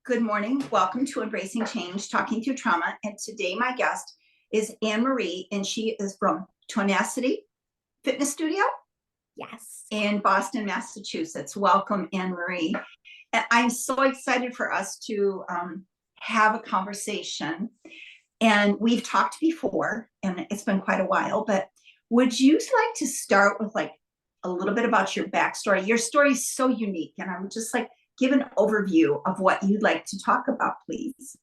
Good morning. Welcome to Embracing Change, Talking Through Trauma. And today my guest is Anne Marie, and she is from Tenacity Fitness Studio Yes. in Boston, Massachusetts. Welcome, Anne Marie. And I'm so excited for us to have a conversation. And we've talked before, and it's been quite a while, but would you like to start with like a little bit about your backstory? Your story is so unique, and I would just like give an overview of what you'd like to talk about, please.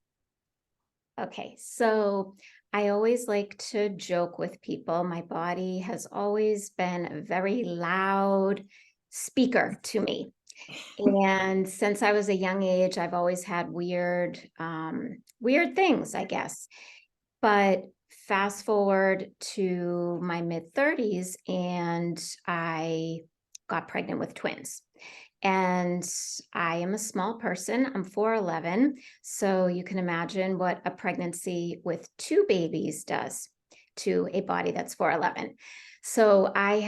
Okay, so I always like to joke with people. My body has always been a very loud speaker to me. And since I was a young age, I've always had weird things, I guess. But fast forward to my mid-30s, and I got pregnant with twins. And I am a small person. I'm 4'11". So you can imagine what a pregnancy with two babies does to a body that's 4'11". So I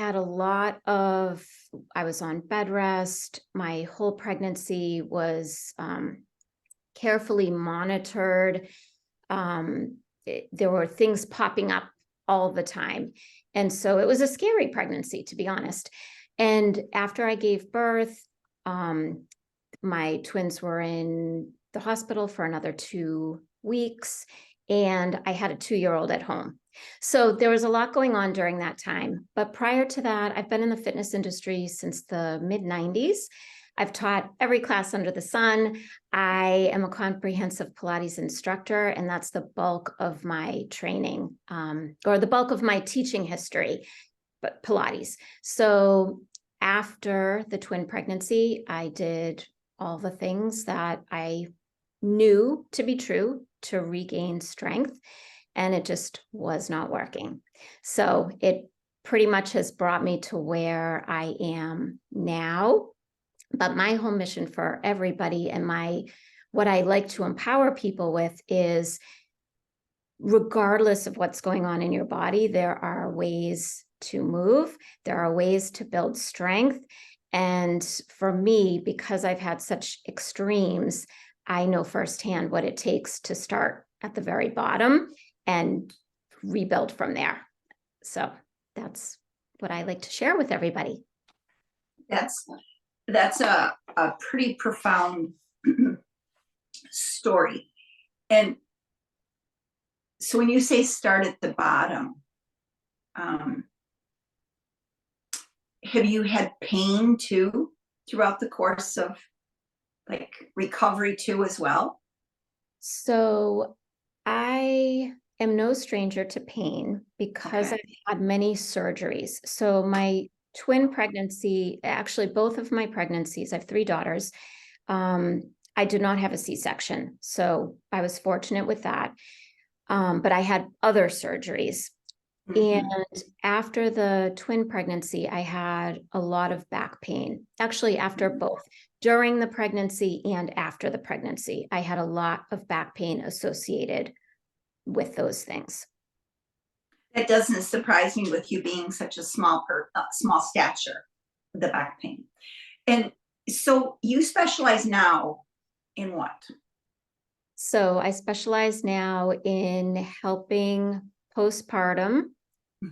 was on bed rest. My whole pregnancy was carefully monitored. There were things popping up all the time. And so it was a scary pregnancy, to be honest. And after I gave birth, my twins were in the hospital for another 2 weeks, and I had a 2-year-old at home. So there was a lot going on during that time. But prior to that, I've been in the fitness industry since the mid-90s. I've taught every class under the sun. I am a comprehensive Pilates instructor, and that's the bulk of my training, or the bulk of my teaching history, but Pilates. So after the twin pregnancy, I did all the things that I knew to be true to regain strength, and it just was not working. So it pretty much has brought me to where I am now. But my whole mission for everybody and what I like to empower people with is, regardless of what's going on in your body, there are ways to move. There are ways to build strength. And for me, because I've had such extremes, I know firsthand what it takes to start at the very bottom and rebuild from there. So that's what I like to share with everybody. That's a pretty profound story. And so when you say start at the bottom, have you had pain too throughout the course of like recovery too as well? So I am no stranger to pain because Okay. I've had many surgeries. So my twin pregnancy, actually both of my pregnancies, I have 3 daughters. I did not have a C-section. So I was fortunate with that. But I had other surgeries. Mm-hmm. And after the twin pregnancy, I had a lot of back pain. Actually, after both, during the pregnancy and after the pregnancy, I had a lot of back pain associated with those things. That doesn't surprise me with you being such a small stature, the back pain. And so you specialize now in what? So I specialize now in helping postpartum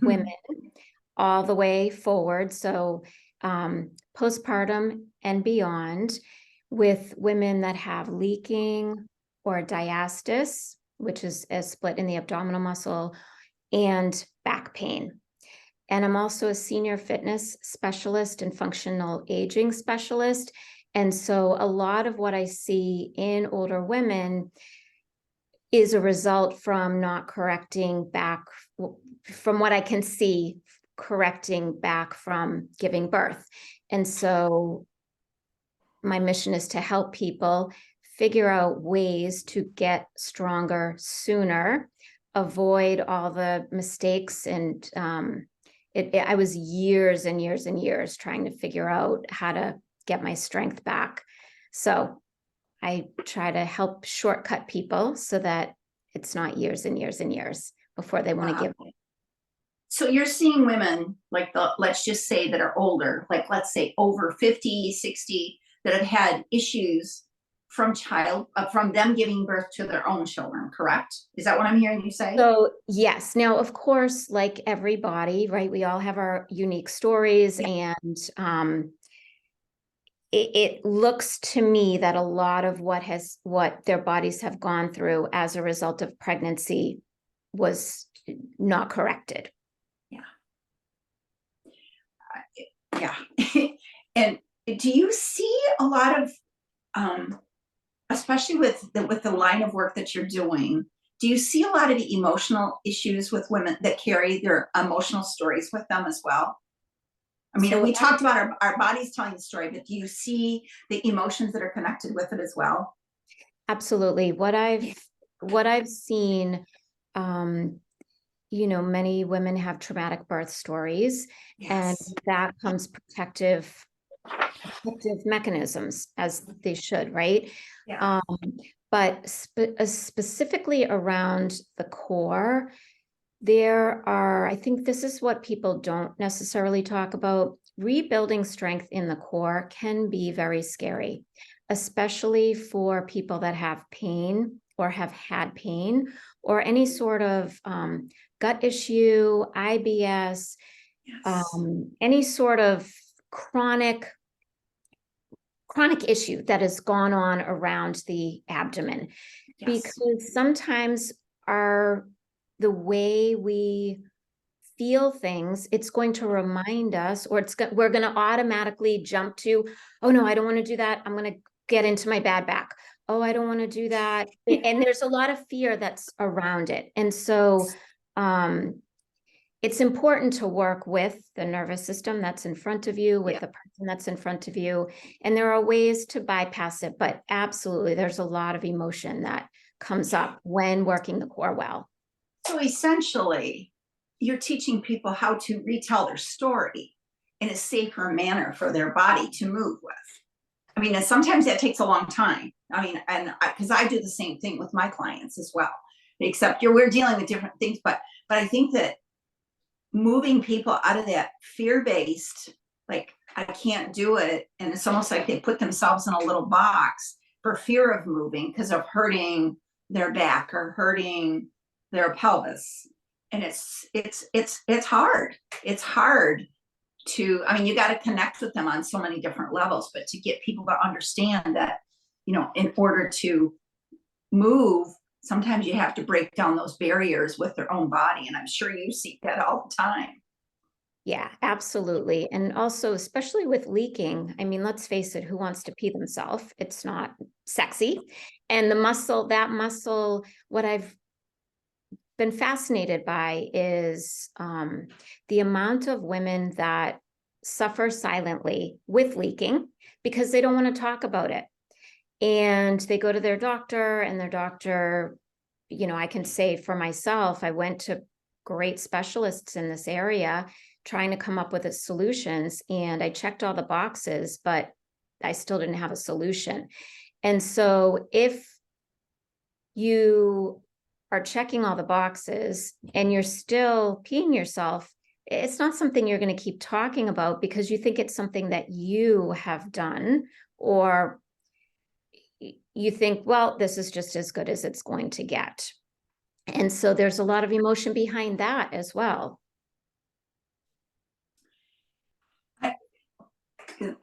women all the way forward. So postpartum and beyond, with women that have leaking or diastasis, which is a split in the abdominal muscle, and back pain. And I'm also a senior fitness specialist and functional aging specialist. And so a lot of what I see in older women is a result from not correcting back, from what I can see, correcting back from giving birth. And so my mission is to help people figure out ways to get stronger sooner, avoid all the mistakes. And I was years and years and years trying to figure out how to get my strength back. So I try to help shortcut people so that it's not years and years and years before they want to give it. So you're seeing women like let's just say that are older, like let's say over 50, 60, that have had issues from them giving birth to their own children, correct? Is that what I'm hearing you say? So yes, now of course, like everybody, right? We all have our unique stories, and it looks to me that a lot of what their bodies have gone through as a result of pregnancy was not corrected. Yeah. And do you see a lot of, especially with the line of work that you're doing, do you see a lot of emotional issues with women that carry their emotional stories with them as well? I mean, So we talked about our bodies telling the story, but do you see the emotions that are connected with it as well? absolutely. What I've seen, many women have traumatic birth stories, and Yes. that comes protective mechanisms, as they should, right? Yeah. But specifically around the core, I think this is what people don't necessarily talk about. Rebuilding strength in the core can be very scary, especially for people that have pain or have had pain or any sort of gut issue, IBS, Yes. any sort of chronic issue that has gone on around the abdomen. Yes. Because sometimes the way we feel things, it's going to remind us, or we're going to automatically jump to, oh no, I don't want to do that. I'm going to get into my bad back. Oh, I don't want to do that. And there's a lot of fear that's around it. And so it's important to work with the nervous system that's in front of you, with the person that's in front of you. And there are ways to bypass it, but absolutely, there's a lot of emotion that comes up when working the core well. So essentially, you're teaching people how to retell their story in a safer manner for their body to move with. I mean, and sometimes that takes a long time. I mean, and because I do the same thing with my clients as well, except we're dealing with different things. But I think that moving people out of that fear-based, like, I can't do it, and it's almost like they put themselves in a little box for fear of moving because of hurting their back or hurting their pelvis. And it's hard. It's hard to, I mean, you got to connect with them on so many different levels, but to get people to understand that, in order to move, sometimes you have to break down those barriers with their own body. And I'm sure you see that all the time. Yeah, absolutely. And also, especially with leaking, I mean, let's face it, who wants to pee themselves? It's not sexy. And that muscle, what I've been fascinated by is the amount of women that suffer silently with leaking because they don't want to talk about it. And they go to their doctor, and their doctor, I can say for myself, I went to great specialists in this area trying to come up with solutions, and I checked all the boxes, but I still didn't have a solution. And so if you are checking all the boxes and you're still peeing yourself, it's not something you're going to keep talking about because you think it's something that you have done, or you think, well, this is just as good as it's going to get. And so there's a lot of emotion behind that as well.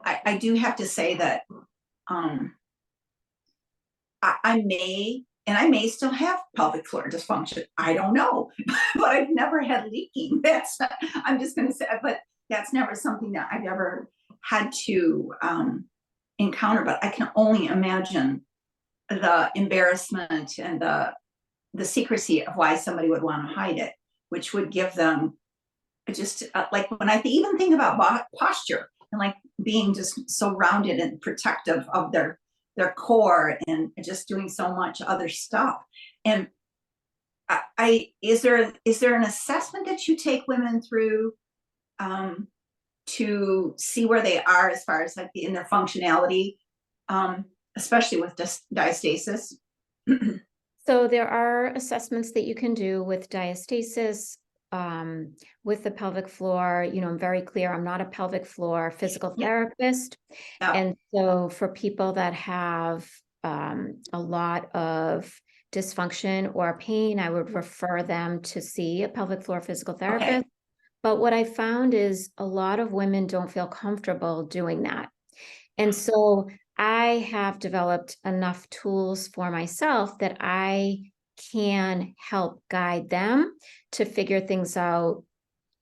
I do have to say that I may still have pelvic floor dysfunction. I don't know, but I've never had leaking. I'm just going to say, but that's never something that I've ever had to encounter. But I can only imagine the embarrassment and the secrecy of why somebody would want to hide it, which would give them just like when I even think about posture and like being just so rounded and protective of their core and just doing so much other stuff. And is there an assessment that you take women through to see where they are as far as like in their functionality, especially with diastasis? So there are assessments that you can do with diastasis, with the pelvic floor. I'm very clear, I'm not a pelvic floor physical therapist. Yeah. And so for people that have a lot of dysfunction or pain, I would refer them to see a pelvic floor physical therapist. Okay. But what I found is a lot of women don't feel comfortable doing that. And so I have developed enough tools for myself that I can help guide them to figure things out,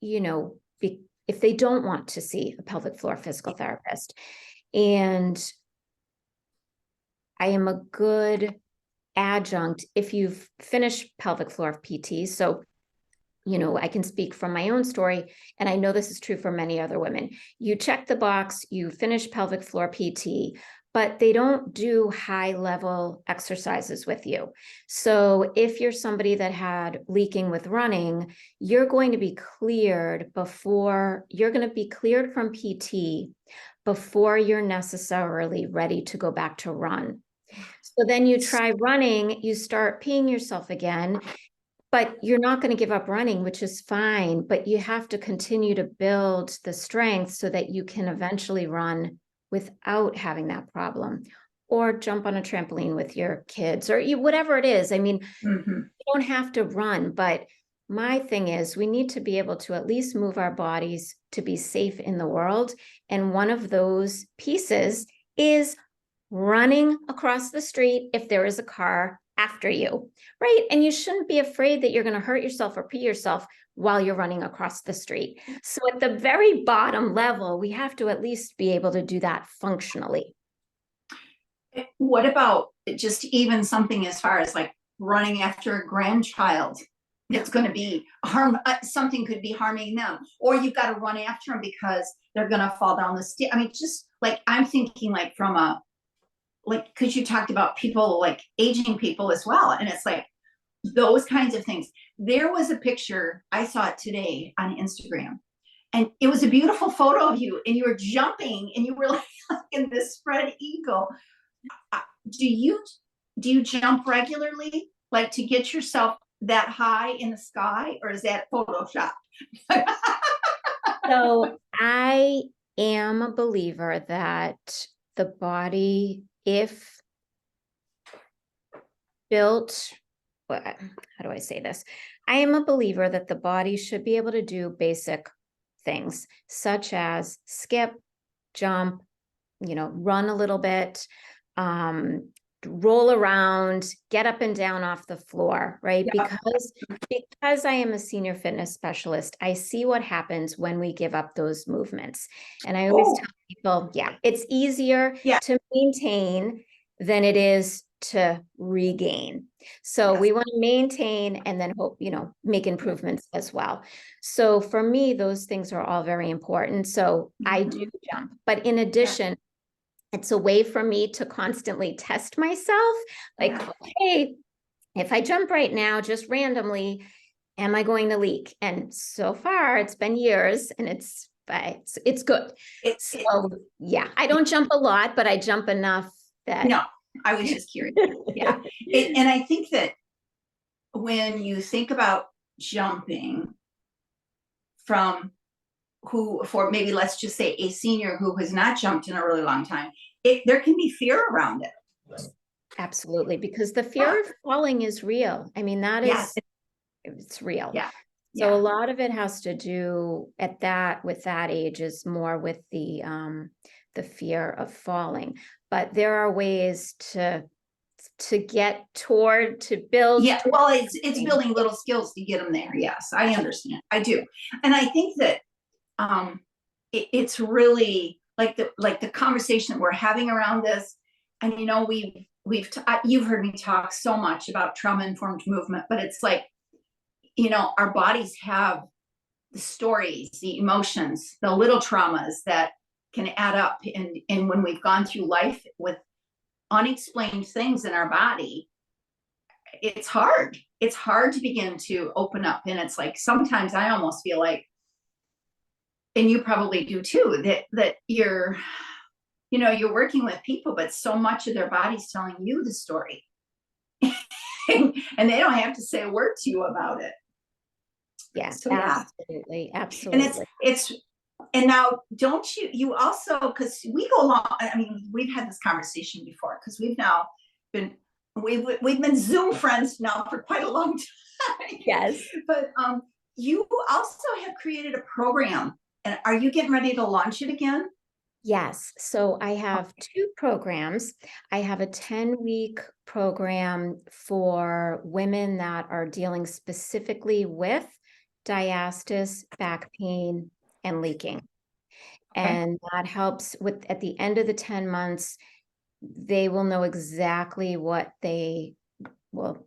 if they don't want to see a pelvic floor physical therapist. And I am a good adjunct if you've finished pelvic floor PT. So, I can speak from my own story, and I know this is true for many other women. You check the box, you finish pelvic floor PT, but they don't do high level exercises with you. So if you're somebody that had leaking with running, you're going to be cleared from PT before you're necessarily ready to go back to run. So then you try running, you start peeing yourself again, but you're not going to give up running, which is fine, but you have to continue to build the strength so that you can eventually run without having that problem, or jump on a trampoline with your kids, or whatever it is. I mean, you don't have to run, but my thing is we need to be able to at least move our bodies to be safe in the world. And one of those pieces is running across the street if there is a car after you, right? And you shouldn't be afraid that you're going to hurt yourself or pee yourself while you're running across the street. So at the very bottom level, we have to at least be able to do that functionally. What about just even something as far as like running after a grandchild? It's going to be something could be harming them, or you've got to run after them because they're going to fall down the stairs. I mean, just like I'm thinking like because you talked about people, like aging people as well. And it's like those kinds of things. There was a picture, I saw it today on Instagram, and it was a beautiful photo of you, and you were jumping, and you were like in this spread eagle. Do you jump regularly, like to get yourself that high in the sky, or is that Photoshop? So I am a believer that the body, if built, how do I say this? I am a believer that the body should be able to do basic things such as skip, jump, run a little bit, roll around, get up and down off the floor, right? Yeah. Because I am a senior fitness specialist, I see what happens when we give up those movements. And I always tell people, it's easier to maintain than it is to regain. So we want to maintain and then hope, make improvements as well. So for me, those things are all very important. So I do jump, but in addition, it's a way for me to constantly test myself. Like, okay, if I jump right now, just randomly, am I going to leak? And so far it's been years and it's good. I don't jump a lot, but I jump enough that. No, I was just curious. Yeah. And I think that when you think about jumping for maybe, let's just say, a senior who has not jumped in a really long time, there can be fear around it. Absolutely, because the fear of falling is real. I mean, it's real. Yeah. So a lot of it has to do with that age is more with the fear of falling. But there are ways to build. Yeah, well, it's building little skills to get them there. Yes, I understand. I do. And I think that it's really like the conversation that we're having around this. And you've heard me talk so much about trauma-informed movement, but it's like, our bodies have the stories, the emotions, the little traumas that can add up. And when we've gone through life with unexplained things in our body, it's hard to begin to open up. And it's like sometimes I almost feel like, and you probably do too, that you're working with people, but so much of their body's telling you the story and they don't have to say a word to you about it. Yes, so, absolutely. Absolutely. And now you also, because we go along, I mean, we've had this conversation before, because we've now been, we've been Zoom friends now for quite a long time. Yes. But you also have created a program, and are you getting ready to launch it again? Yes. So I have two programs. I have a 10-week program for women that are dealing specifically with diastasis, back pain, and leaking. Okay. And that helps with, at the end of the 10 months, they will know exactly what they will,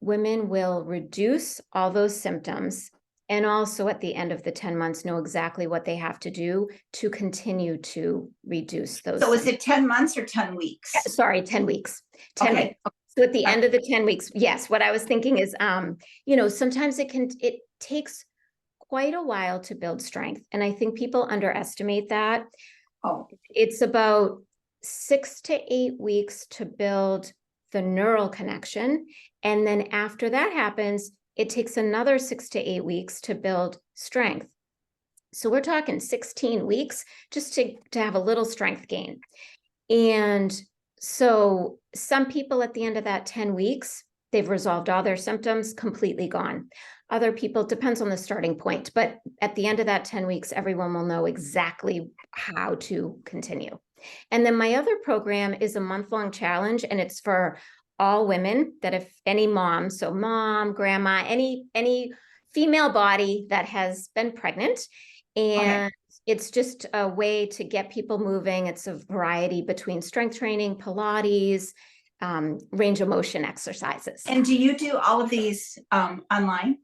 women will reduce all those symptoms, and also at the end of the 10 months know exactly what they have to do to continue to reduce those So is symptoms. it 10 months or 10 weeks? Sorry, 10 weeks. 10 Okay. weeks. So at the end of the 10 weeks, yes, what I was thinking is, sometimes it takes quite a while to build strength. And I think people underestimate that. Oh, It's about 6 to 8 weeks to build the neural connection. And then after that happens, it takes another 6 to 8 weeks to build strength. So we're talking 16 weeks just to have a little strength gain. And so some people at the end of that 10 weeks, they've resolved all their symptoms, completely gone. Other people, depends on the starting point, but at the end of that 10 weeks, everyone will know exactly how to continue. And then my other program is a month-long challenge, and it's for all women that, if any mom, so mom, grandma, any female body that has been pregnant, and it's just a way to get people moving. It's a variety between strength training, Pilates, range of motion exercises. and do you do all of these online?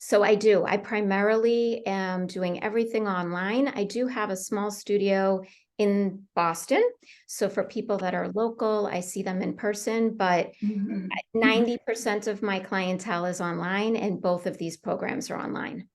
So I do. I primarily am doing everything online. I do have a small studio in Boston. So for people that are local, I see them in person, but 90% of my clientele is online, and both of these programs are online.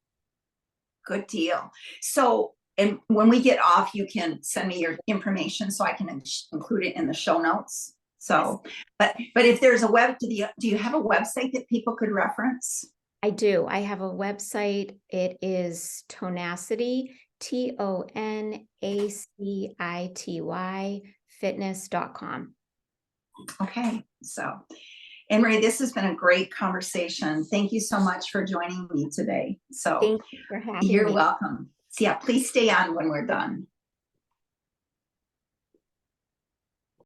Good deal. So, and when we get off, you can send me your information so I can include it in the show notes. So, but if there's a do you have a website that people could reference? I do. I have a website. It is Tonacity, TONACITY fitness.com. Okay. So, Anne-Marie, this has been a great conversation. Thank you so much for joining me today. So Thank you for having me. You're welcome. So yeah, please stay on when we're done.